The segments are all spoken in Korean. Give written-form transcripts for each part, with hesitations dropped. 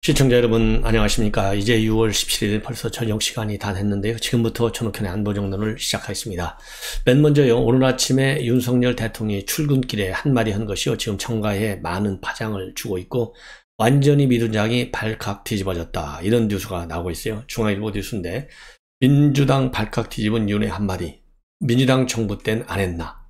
시청자 여러분 안녕하십니까. 이제 6월 17일 벌써 저녁 시간이 다 됐는데요. 지금부터 전욱현의 안보정론을 시작하겠습니다. 맨 먼저요, 오늘 아침에 윤석열 대통령이 출근길에 한마디 한 것이요, 지금 정가에 많은 파장을 주고 있고 완전히 민주당이 발칵 뒤집어졌다, 이런 뉴스가 나오고 있어요. 중앙일보 뉴스인데, 민주당 발칵 뒤집은 윤의 한마디, 민주당 정부 땐 안 했나,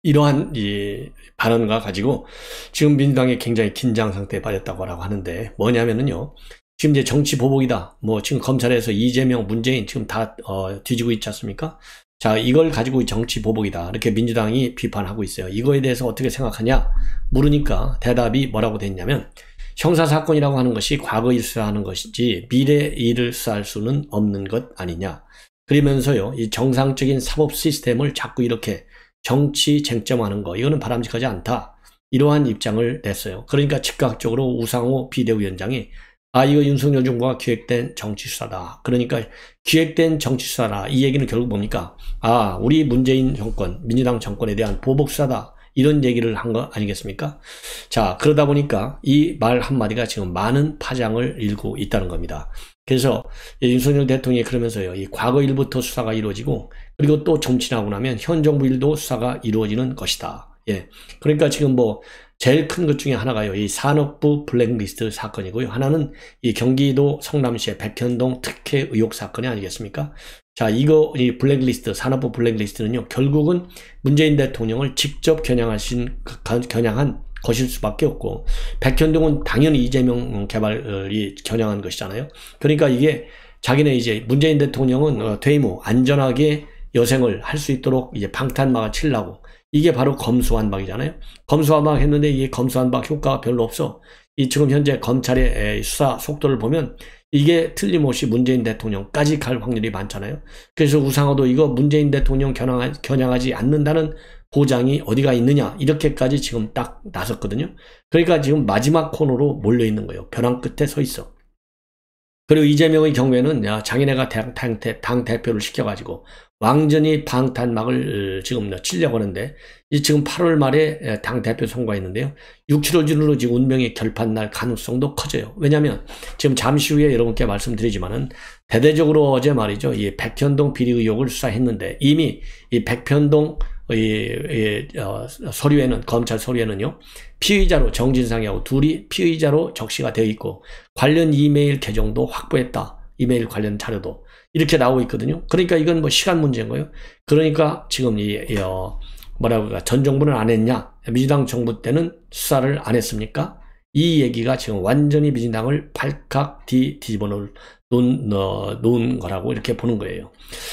이러한 이 발언과 가지고 지금 민주당이 굉장히 긴장 상태에 빠졌다고 하는데, 뭐냐면은요, 지금 이제 정치 보복이다, 뭐 지금 검찰에서 이재명, 문재인 지금 다 뒤지고 있지 않습니까? 자, 이걸 가지고 정치 보복이다, 이렇게 민주당이 비판하고 있어요. 이거에 대해서 어떻게 생각하냐 물으니까 대답이 뭐라고 됐냐면, 형사사건이라고 하는 것이 과거 일 수사하는 것이지 미래 일을 수사할 수는 없는 것 아니냐. 그러면서요, 이 정상적인 사법 시스템을 자꾸 이렇게 정치 쟁점하는 거, 이거는 바람직하지 않다, 이러한 입장을 냈어요. 그러니까 즉각적으로 우상호 비대위원장이 이거 윤석열 정부가 기획된 정치수사다, 그러니까 기획된 정치수사라, 이 얘기는 결국 뭡니까? 우리 문재인 정권, 민주당 정권에 대한 보복수사다, 이런 얘기를 한 거 아니겠습니까? 자, 그러다 보니까 이 말 한마디가 지금 많은 파장을 일고 있다는 겁니다. 그래서 윤석열 대통령이 그러면서요, 이 과거 일부터 수사가 이루어지고, 그리고 또 정치하고 나면 현 정부 일도 수사가 이루어지는 것이다. 예. 그러니까 지금 뭐 제일 큰 것 중에 하나가요, 이 산업부 블랙리스트 사건이고요. 하나는 이 경기도 성남시의 백현동 특혜 의혹 사건이 아니겠습니까? 자, 이 블랙리스트, 산업부 블랙리스트는요, 결국은 문재인 대통령을 직접 겨냥한 것일 수밖에 없고, 백현동은 당연히 이재명 개발이 겨냥한 것이잖아요. 그러니까 이게 자기네 이제 문재인 대통령은 퇴임 후 안전하게 여생을 할 수 있도록 이제 방탄막을 치려고, 이게 바로 검수완박이잖아요. 검수완박 했는데 이게 검수완박 효과가 별로 없어. 이 지금 현재 검찰의 수사 속도를 보면 이게 틀림없이 문재인 대통령까지 갈 확률이 많잖아요. 그래서 우상호도 이거 문재인 대통령 겨냥하지 않는다는 보장이 어디가 있느냐, 이렇게까지 지금 딱 나섰거든요. 그러니까 지금 마지막 코너로 몰려있는 거예요. 벼랑 끝에 서 있어. 그리고 이재명의 경우에는 자기네가 당 대표를 시켜가지고 완전히 방탄막을 지금 치려고 하는데, 지금 8월 말에 당 대표 선거했는데요, 6, 7월 지금 운명의 결판 날 가능성도 커져요. 왜냐하면 지금 잠시 후에 여러분께 말씀드리지만은 대대적으로 어제 말이죠, 이 백현동 비리 의혹을 수사했는데 이미 이 백현동 서류에는, 검찰 서류에는요, 피의자로 정진상이하고 둘이 피의자로 적시가 되어 있고 관련 이메일 계정도 확보했다, 이메일 관련 자료도 이렇게 나오고 있거든요. 그러니까 이건 뭐 시간 문제인 거예요. 그러니까 지금 전 정부는 안 했냐, 민주당 정부 때는 수사를 안 했습니까? 이 얘기가 지금 완전히 민주당을 발칵 뒤집어 놓은 거라고 이렇게 보는 거예요.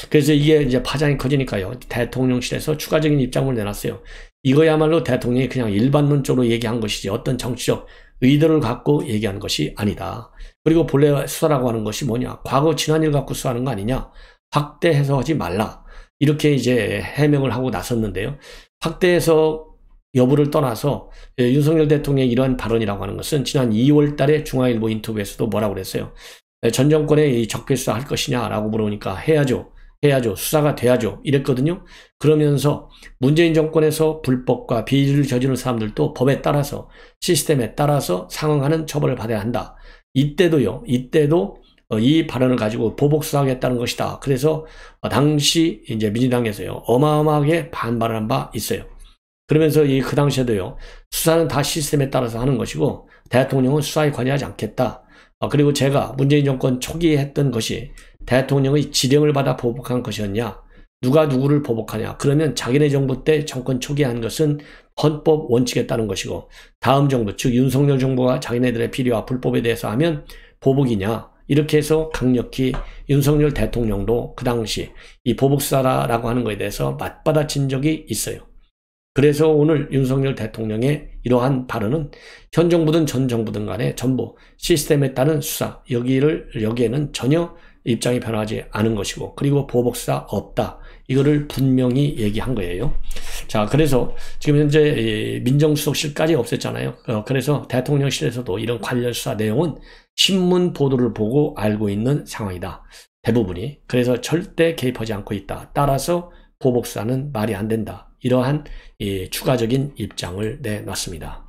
그래서 이게 이제 파장이 커지니까요, 대통령실에서 추가적인 입장을 내놨어요. 이거야말로 대통령이 그냥 일반론적으로 얘기한 것이지 어떤 정치적 의도를 갖고 얘기한 것이 아니다. 그리고 본래 수사라고 하는 것이 뭐냐, 과거 지난일 갖고 수사하는 거 아니냐, 확대 해석하지 말라, 이렇게 이제 해명을 하고 나섰는데요. 확대 해석 여부를 떠나서 윤석열 대통령의 이러한 발언이라고 하는 것은 지난 2월 달에 중앙일보 인터뷰에서도 뭐라고 그랬어요. 전 정권에 이 적폐수사 할 것이냐라고 물으니까 해야죠, 수사가 돼야죠, 이랬거든요. 그러면서 문재인 정권에서 불법과 비리를 저지른 사람들도 법에 따라서, 시스템에 따라서 상응하는 처벌을 받아야 한다. 이때도 이 발언을 가지고 보복 수사하겠다는 것이다. 그래서 당시 이제 민주당에서요, 어마어마하게 반발을 한 바 있어요. 그러면서 그 당시에도요, 수사는 다 시스템에 따라서 하는 것이고 대통령은 수사에 관여하지 않겠다. 그리고 제가 문재인 정권 초기에 했던 것이 대통령의 지령을 받아 보복한 것이었냐, 누가 누구를 보복하냐, 그러면 자기네 정부 때 정권 초기에 한 것은 헌법 원칙에 따른 것이고 다음 정부, 즉 윤석열 정부가 자기네들의 비리와 불법에 대해서 하면 보복이냐, 이렇게 해서 강력히 윤석열 대통령도 그 당시 이 보복수사라고 하는 것에 대해서 맞받아친 적이 있어요. 그래서 오늘 윤석열 대통령의 이러한 발언은 현 정부든 전 정부든 간에 전부 시스템에 따른 수사, 여기에는 전혀 입장이 변하지 않은 것이고, 그리고 보복수사 없다, 이거를 분명히 얘기한 거예요. 자, 그래서 지금 현재 민정수석실까지 없앴잖아요. 그래서 대통령실에서도 이런 관련 수사 내용은 신문 보도를 보고 알고 있는 상황이다, 대부분이. 그래서 절대 개입하지 않고 있다. 따라서 보복수사는 말이 안 된다, 이러한 추가적인 입장을 내놨습니다.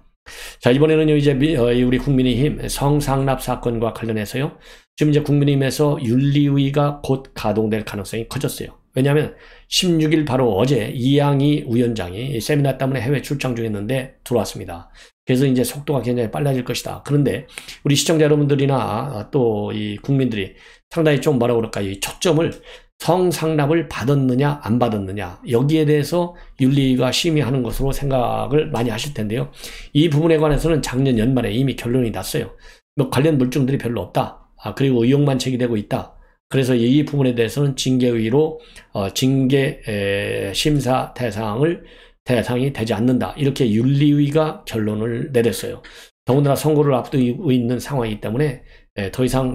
자, 이번에는요, 이제 우리 국민의힘 성상납 사건과 관련해서요. 지금 이제 국민의힘에서 윤리위가 곧 가동될 가능성이 커졌어요. 왜냐하면 16일 바로 어제 이양희 위원장이 세미나 때문에 해외 출장 중이었는데 들어왔습니다. 그래서 이제 속도가 굉장히 빨라질 것이다. 그런데 우리 시청자 여러분들이나 또 이 국민들이 상당히 좀 뭐라 그럴까, 이 초점을 성상납을 받았느냐 안 받았느냐 여기에 대해서 윤리위가 심의하는 것으로 생각을 많이 하실 텐데요. 이 부분에 관해서는 작년 연말에 이미 결론이 났어요. 뭐 관련 물증들이 별로 없다. 그리고 의혹만 제기되고 있다. 그래서 이 부분에 대해서는 징계위로 징계 심사 대상이 되지 않는다. 이렇게 윤리위가 결론을 내렸어요. 더군다나 선거를 앞두고 있는 상황이기 때문에 더 이상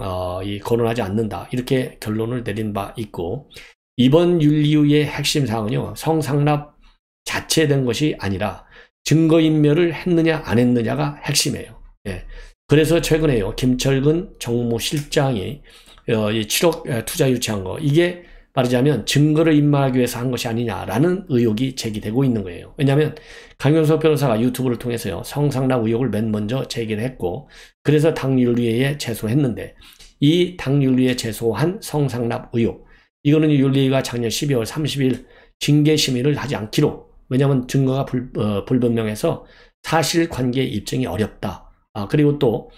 거론하지 않는다. 이렇게 결론을 내린 바 있고, 이번 윤리위의 핵심 사항은요, 성상납 자체된 것이 아니라 증거인멸을 했느냐 안 했느냐가 핵심이에요. 그래서 최근에요, 김철근 정무실장이 7억 투자 유치한 거, 이게 말하자면 증거를 인멸하기 위해서 한 것이 아니냐라는 의혹이 제기되고 있는 거예요. 왜냐하면 강용석 변호사가 유튜브를 통해서요, 성상납 의혹을 맨 먼저 제기를 했고, 그래서 당윤리위에 제소했는데, 이 당윤리위에 제소한 성상납 의혹, 이거는 윤리위가 작년 12월 30일 징계 심의를 하지 않기로, 왜냐하면 증거가 불분명해서 사실관계 입증이 어렵다. 그리고 또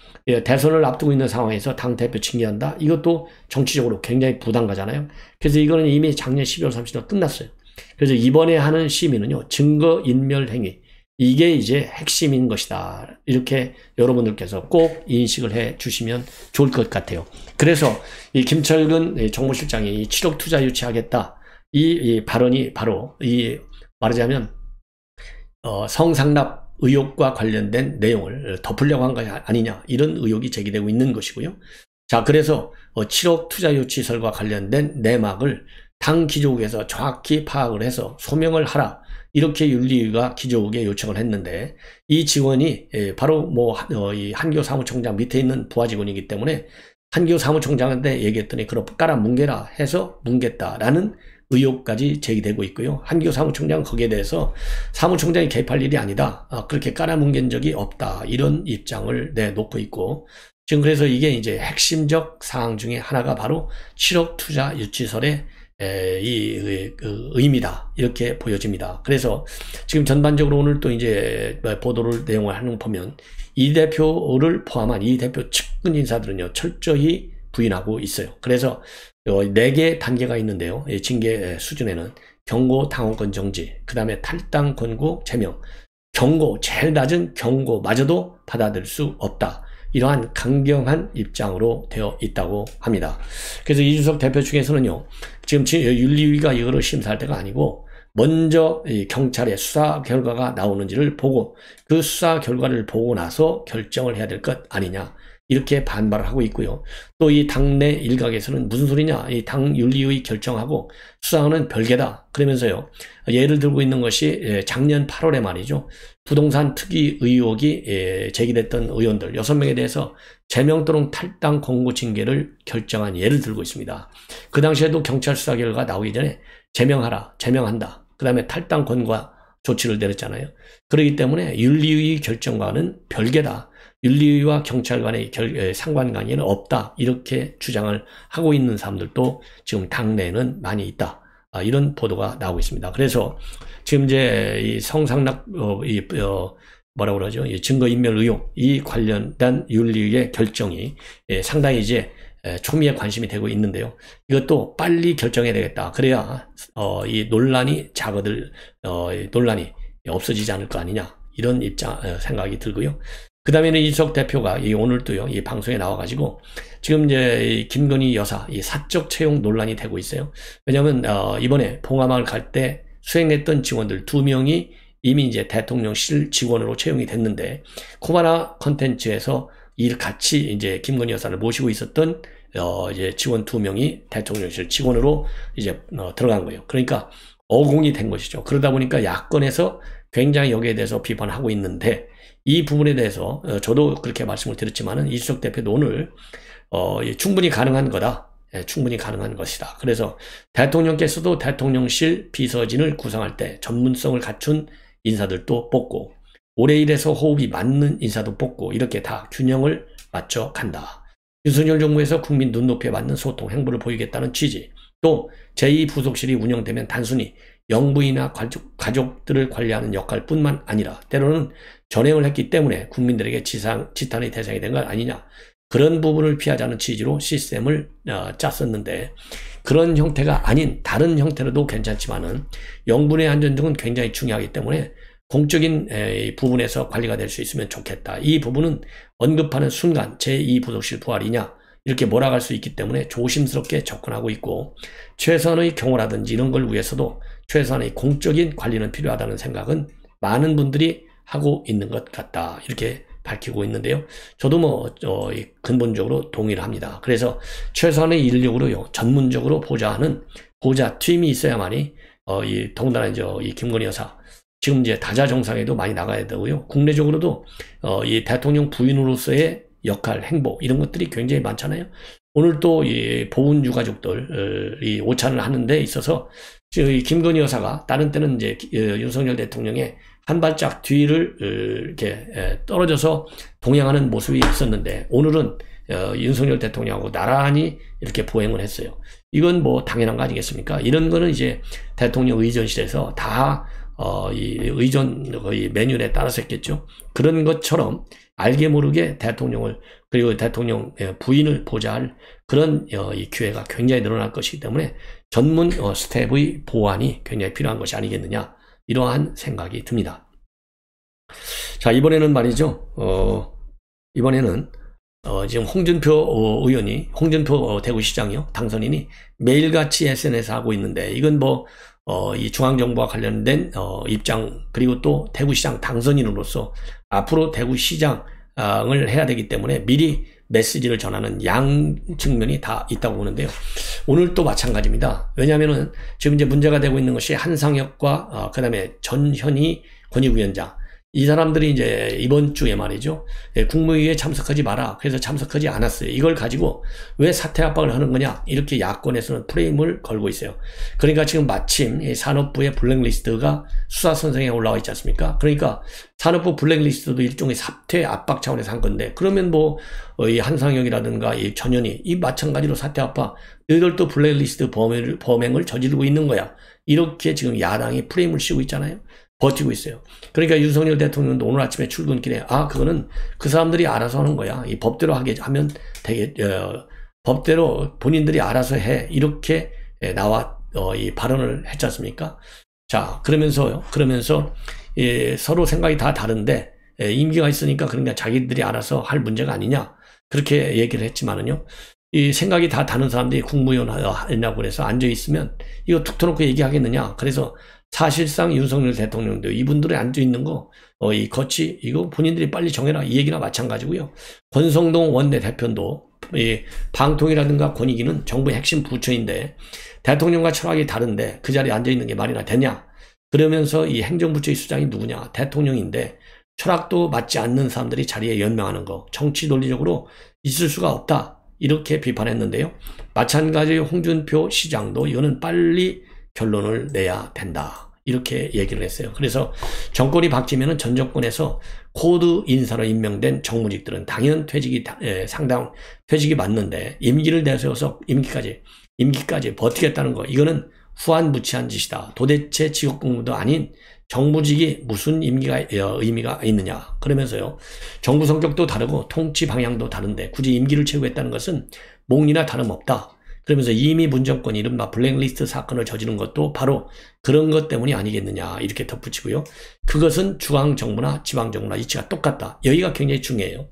대선을 앞두고 있는 상황에서 당대표 징계한다. 이것도 정치적으로 굉장히 부담가잖아요. 그래서 이거는 이미 작년 12월 30일 끝났어요. 그래서 이번에 하는 심의는요, 증거인멸 행위, 이게 이제 핵심인 것이다. 이렇게 여러분들께서 꼭 인식을 해 주시면 좋을 것 같아요. 그래서 이 김철근 정무실장이 7억 투자 유치하겠다. 이 발언이 바로 말하자면 성상납 의혹과 관련된 내용을 덮으려고 한 것이 아니냐, 이런 의혹이 제기되고 있는 것이고요. 자, 그래서 7억 투자 유치설과 관련된 내막을 당 기조국에서 정확히 파악을 해서 소명을 하라, 이렇게 윤리위가 기조국에 요청을 했는데, 이 직원이 바로 이 한교 사무총장 밑에 있는 부하 직원이기 때문에 한교 사무총장한테 얘기했더니 그럼 깔아 뭉개라 해서 뭉갰다라는 의혹까지 제기되고 있고요. 한교 사무총장은 거기에 대해서 사무총장이 개입할 일이 아니다. 그렇게 깔아뭉갠 적이 없다. 이런 입장을 내놓고 있고, 지금 그래서 이게 이제 핵심적 사항 중에 하나가 바로 7억 투자 유치설의 의미다. 이렇게 보여집니다. 그래서 지금 전반적으로 오늘 또 이제 보도를 내용을 하는 거 보면 이 대표를 포함한 이 대표 측근 인사들은요, 철저히 부인하고 있어요. 그래서 4개 단계가 있는데요. 징계 수준에는 경고, 당원권 정지, 그 다음에 탈당 권고 제명, 경고, 제일 낮은 경고마저도 받아들일 수 없다. 이러한 강경한 입장으로 되어 있다고 합니다. 그래서 이준석 대표 측에서는요, 지금 윤리위가 이거를 심사할 때가 아니고, 먼저 경찰의 수사 결과가 나오는지를 보고, 그 수사 결과를 보고 나서 결정을 해야 될 것 아니냐, 이렇게 반발을 하고 있고요. 또 이 당내 일각에서는 무슨 소리냐, 이 당 윤리위 결정하고 수사는 별개다. 그러면서요, 예를 들고 있는 것이 작년 8월에 말이죠, 부동산 투기 의혹이 제기됐던 의원들 6명에 대해서 제명 또는 탈당 권고 징계를 결정한 예를 들고 있습니다. 그 당시에도 경찰 수사 결과 나오기 전에 제명하라, 제명한다, 그 다음에 탈당 권고 조치를 내렸잖아요. 그렇기 때문에 윤리위 결정과는 별개다. 윤리위와 경찰 간의 상관관계는 없다. 이렇게 주장을 하고 있는 사람들도 지금 당내에는 많이 있다. 이런 보도가 나오고 있습니다. 그래서 지금 이제 이 성상납, 뭐라고 그러죠? 이 증거인멸 의혹, 이 관련된 윤리위의 결정이 상당히 이제 초미의 관심이 되고 있는데요. 이것도 빨리 결정해야 되겠다. 그래야 이 논란이 논란이 없어지지 않을 거 아니냐. 이런 생각이 들고요. 그 다음에는 이준석 대표가 오늘도요, 이 방송에 나와가지고 지금 이제 김건희 여사 이 사적 채용 논란이 되고 있어요. 왜냐하면 이번에 봉화마을 갈 때 수행했던 직원들 2명이 이미 이제 대통령실 직원으로 채용이 됐는데, 코바나 컨텐츠에서 같이 이제 김건희 여사를 모시고 있었던 이제 직원 2명이 대통령실 직원으로 이제 들어간 거예요. 그러니까 어공이 된 것이죠. 그러다 보니까 야권에서 굉장히 여기에 대해서 비판하고 있는데, 이 부분에 대해서 저도 그렇게 말씀을 드렸지만은 이준석 대표도 오늘 충분히 가능한 거다. 충분히 가능한 것이다. 그래서 대통령께서도 대통령실 비서진을 구성할 때 전문성을 갖춘 인사들도 뽑고, 오래 일해서 호흡이 맞는 인사도 뽑고 이렇게 다 균형을 맞춰 간다. 윤석열 정부에서 국민 눈높이에 맞는 소통, 행보를 보이겠다는 취지. 또 제2부속실이 운영되면 단순히 영부인이나 가족들을 관리하는 역할뿐만 아니라 때로는 전행을 했기 때문에 국민들에게 지탄의 대상이 된 것 아니냐. 그런 부분을 피하자는 취지로 시스템을 짰었는데 그런 형태가 아닌 다른 형태로도 괜찮지만은 영분의 안전 등은 굉장히 중요하기 때문에 공적인 부분에서 관리가 될 수 있으면 좋겠다. 이 부분은 언급하는 순간 제2부속실 부활이냐 이렇게 몰아갈 수 있기 때문에 조심스럽게 접근하고 있고 최소한의 경호라든지 이런 걸 위해서도 최소한의 공적인 관리는 필요하다는 생각은 많은 분들이 하고 있는 것 같다. 이렇게 밝히고 있는데요. 저도 근본적으로 동의를 합니다. 그래서 최소한의 인력으로요, 전문적으로 보좌하는 보좌팀이 있어야만이, 더군다나 이 김건희 여사, 지금 이제 다자정상에도 많이 나가야 되고요. 국내적으로도, 이 대통령 부인으로서의 역할, 행보, 이런 것들이 굉장히 많잖아요. 오늘 또 이 보훈 유가족들이 오찬을 하는 데 있어서, 이 김건희 여사가 다른 때는 이제 윤석열 대통령의 한 발짝 뒤를 이렇게 떨어져서 동행하는 모습이 있었는데 오늘은 윤석열 대통령하고 나란히 이렇게 보행을 했어요. 이건 뭐 당연한 거 아니겠습니까? 이런 거는 이제 대통령 의전실에서 다 이 의전 거의 매뉴얼에 따라서 했겠죠. 그런 것처럼 알게 모르게 대통령을 그리고 대통령 부인을 보좌할 그런 이 기회가 굉장히 늘어날 것이기 때문에 전문 스텝의 보완이 굉장히 필요한 것이 아니겠느냐 이러한 생각이 듭니다. 자, 이번에는 말이죠. 이번에는 지금 홍준표 의원이 홍준표 대구시장이요 당선인이 매일같이 SNS 하고 있는데 이건 이 중앙정부와 관련된 입장 그리고 또 대구시장 당선인으로서 앞으로 대구시장을 해야 되기 때문에 미리 메시지를 전하는 양 측면이 다 있다고 보는데요. 오늘 또 마찬가지입니다. 왜냐하면은 지금 이제 문제가 되고 있는 것이 한상혁과 그다음에 전현희 권익위원장 이 사람들이 이제 이번 주에 말이죠. 국무회의에 참석하지 마라. 그래서 참석하지 않았어요. 이걸 가지고 왜 사퇴 압박을 하는 거냐. 이렇게 야권에서는 프레임을 걸고 있어요. 그러니까 지금 마침 산업부의 블랙리스트가 수사선상에 올라와 있지 않습니까? 그러니까 산업부 블랙리스트도 일종의 사퇴 압박 차원에서 한 건데 그러면 이 한상혁이라든가 이 전현희 이 마찬가지로 사퇴 압박 너희들도 블랙리스트 범행을 저지르고 있는 거야. 이렇게 지금 야당이 프레임을 씌우고 있잖아요. 버티고 있어요. 그러니까 윤석열 대통령도 오늘 아침에 출근길에 그거는 그 사람들이 알아서 하는 거야. 이 법대로 하면 법대로 본인들이 알아서 해. 이렇게 나와 이 발언을 했지 않습니까? 자, 그러면서 서로 생각이 다 다른데 임기가 있으니까 그러니까 자기들이 알아서 할 문제가 아니냐. 그렇게 얘기를 했지만은요. 이 생각이 다 다른 사람들이 국무위원 하려고 그래서 앉아있으면 이거 툭 터놓고 얘기하겠느냐. 그래서 사실상 윤석열 대통령도 이분들이 앉아있는 거, 이거 본인들이 빨리 정해라. 이 얘기나 마찬가지고요. 권성동 원내대표도 이 방통이라든가 권익위는 정부의 핵심 부처인데 대통령과 철학이 다른데 그 자리에 앉아있는 게 말이나 되냐. 그러면서 이 행정부처의 수장이 누구냐. 대통령인데 철학도 맞지 않는 사람들이 자리에 연명하는 거. 정치 논리적으로 있을 수가 없다. 이렇게 비판했는데요. 마찬가지로 홍준표 시장도 이거는 빨리 결론을 내야 된다. 이렇게 얘기를 했어요. 그래서 정권이 바뀌면은 전 정권에서 코드 인사로 임명된 정무직들은 당연 상당 퇴직이 맞는데 임기를 내세워서 임기까지 버티겠다는 거 이거는 후한무치한 짓이다. 도대체 직업공무도 아닌 정무직이 무슨 의미가 있느냐. 그러면서요. 정부 성격도 다르고 통치 방향도 다른데 굳이 임기를 채우겠다는 것은 몽리나 다름없다. 그러면서 이미 문정권이 이른바 블랙리스트 사건을 저지른 것도 바로 그런 것 때문이 아니겠느냐 이렇게 덧붙이고요. 그것은 중앙정부나 지방정부나 이치가 똑같다. 여기가 굉장히 중요해요.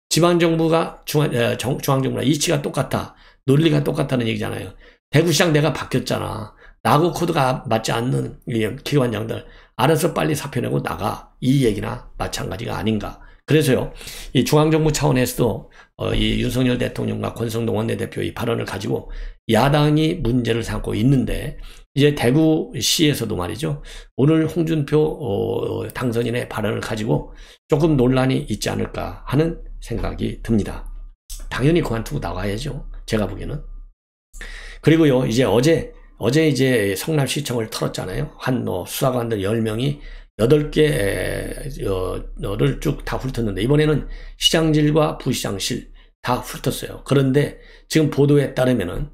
지방정부가 중앙정부나 이치가 똑같다. 논리가 똑같다는 얘기잖아요. 대구시장 내가 바뀌었잖아. 나하고 코드가 맞지 않는 기관장들 알아서 빨리 사표 내고 나가. 이 얘기나 마찬가지가 아닌가. 그래서요, 이 중앙정부 차원에서도 이 윤석열 대통령과 권성동 원내대표의 발언을 가지고 야당이 문제를 삼고 있는데 이제 대구시에서도 말이죠. 오늘 홍준표 당선인의 발언을 가지고 조금 논란이 있지 않을까 하는 생각이 듭니다. 당연히 그만두고 나가야죠. 제가 보기에는. 그리고요, 이제 어제 이제 성남시청을 털었잖아요. 한 수사관들 10명이 8개를 쭉 다 훑었는데, 이번에는 시장실과 부시장실 다 훑었어요. 그런데 지금 보도에 따르면은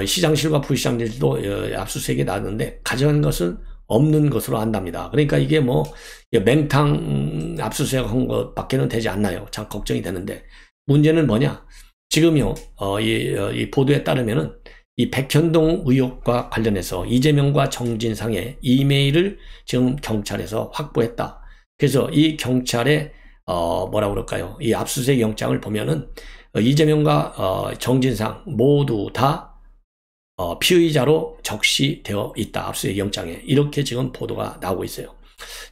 시장실과 부시장실도 압수수색이 나왔는데 가져간 것은 없는 것으로 안답니다. 그러니까 이게 뭐 맹탕 압수수색한 것밖에는 되지 않나요? 참 걱정이 되는데, 문제는 뭐냐? 지금요 이 보도에 따르면은 이 백현동 의혹과 관련해서 이재명과 정진상의 이메일을 지금 경찰에서 확보했다. 그래서 이 경찰의 뭐라 그럴까요? 이 압수수색 영장을 보면은 이재명과 정진상 모두 다 피의자로 적시되어 있다. 압수수색 영장에. 이렇게 지금 보도가 나오고 있어요.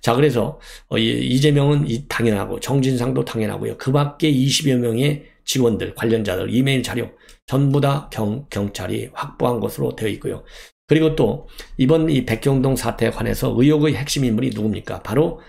자, 그래서 이재명은 당연하고 정진상도 당연하고요. 그 밖에 20여 명의 직원들, 관련자들, 이메일 자료 전부 다 경찰이 확보한 것으로 되어 있고요. 그리고 또 이번 이 백현동 사태에 관해서 의혹의 핵심 인물이 누굽니까? 바로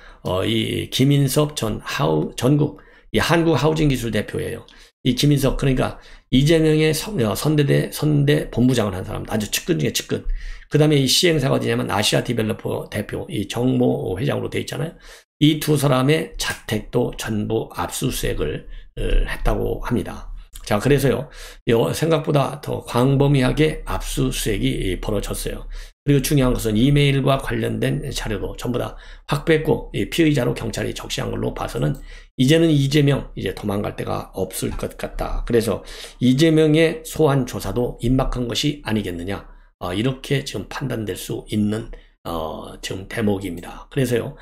이 김인섭 전국 이 한국하우징기술 대표예요. 이 김인섭, 그러니까 이재명의 선대 본부장을 한 사람, 아주 측근 중에 측근. 그 다음에 이 시행사가 어디냐면 아시아 디벨로퍼 대표, 이 정모 회장으로 되어 있잖아요. 이 두 사람의 자택도 전부 압수수색을 했다고 합니다. 자, 그래서요, 생각보다 더 광범위하게 압수수색이 벌어졌어요. 그리고 중요한 것은 이메일과 관련된 자료도 전부 다 확보했고, 피의자로 경찰이 적시한 걸로 봐서는 이제는 이재명, 이제 도망갈 데가 없을 것 같다. 그래서 이재명의 소환 조사도 임박한 것이 아니겠느냐. 이렇게 지금 판단될 수 있는, 지금 대목입니다. 그래서요,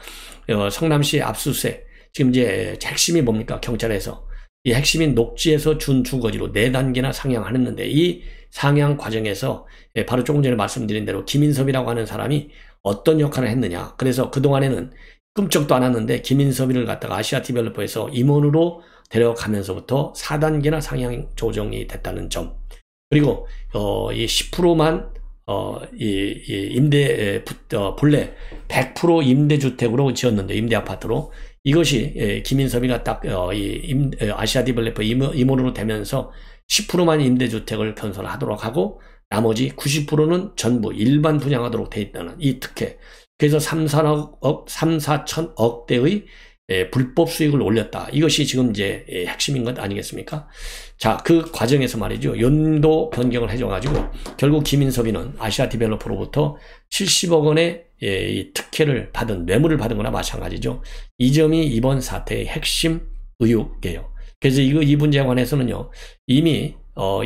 성남시 압수수색, 지금 이제 핵심이 뭡니까? 경찰에서. 이 핵심인 녹지에서 준 주거지로 4단계나 상향하였는데, 이 상향 과정에서 바로 조금 전에 말씀드린 대로 김인섭이라고 하는 사람이 어떤 역할을 했느냐. 그래서 그동안에는 꿈쩍도 않았는데 김인섭이를 갖다가 아시아 디벨로퍼에서 임원으로 데려가면서부터 4단계나 상향 조정이 됐다는 점. 그리고 이 10%만 본래 100% 임대주택으로 지었는데, 임대아파트로. 이것이 김인섭이가 딱 아시아 디벨로퍼 임원으로 되면서 10%만 임대주택을 건설하도록 하고 나머지 90%는 전부 일반 분양하도록 돼 있다는 이 특혜. 그래서 3, 4천억 대의 불법 수익을 올렸다. 이것이 지금 이제 핵심인 것 아니겠습니까? 자, 그 과정에서 말이죠. 연도 변경을 해줘가지고 결국 김인섭이는 아시아 디벨로퍼로부터 70억 원의 이 특혜를 받은, 뇌물을 받은 거나 마찬가지죠. 이 점이 이번 사태의 핵심 의혹이에요. 그래서 이 문제에 관해서는요, 이미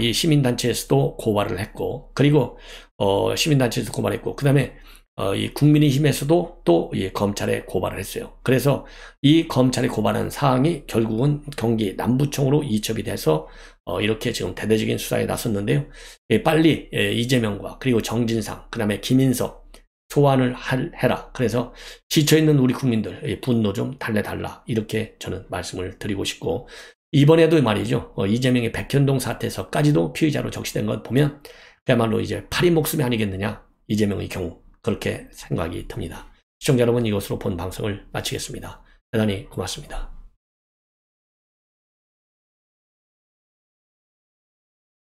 이 시민단체에서도 고발을 했고, 그리고 시민단체에서 고발했고, 그 다음에 이 국민의힘에서도 또 검찰에 고발을 했어요. 그래서 이 검찰에 고발한 사항이 결국은 경기 남부청으로 이첩이 돼서 이렇게 지금 대대적인 수사에 나섰는데요. 빨리 이재명과 그리고 정진상, 그 다음에 김인섭 소환을 해라. 그래서 지쳐있는 우리 국민들 분노 좀 달래달라. 이렇게 저는 말씀을 드리고 싶고, 이번에도 말이죠. 이재명의 백현동 사태에서까지도 피의자로 적시된 것 보면 그야말로 이제 파리 목숨이 아니겠느냐. 이재명의 경우. 그렇게 생각이 듭니다. 시청자 여러분, 이것으로 본 방송을 마치겠습니다. 대단히 고맙습니다.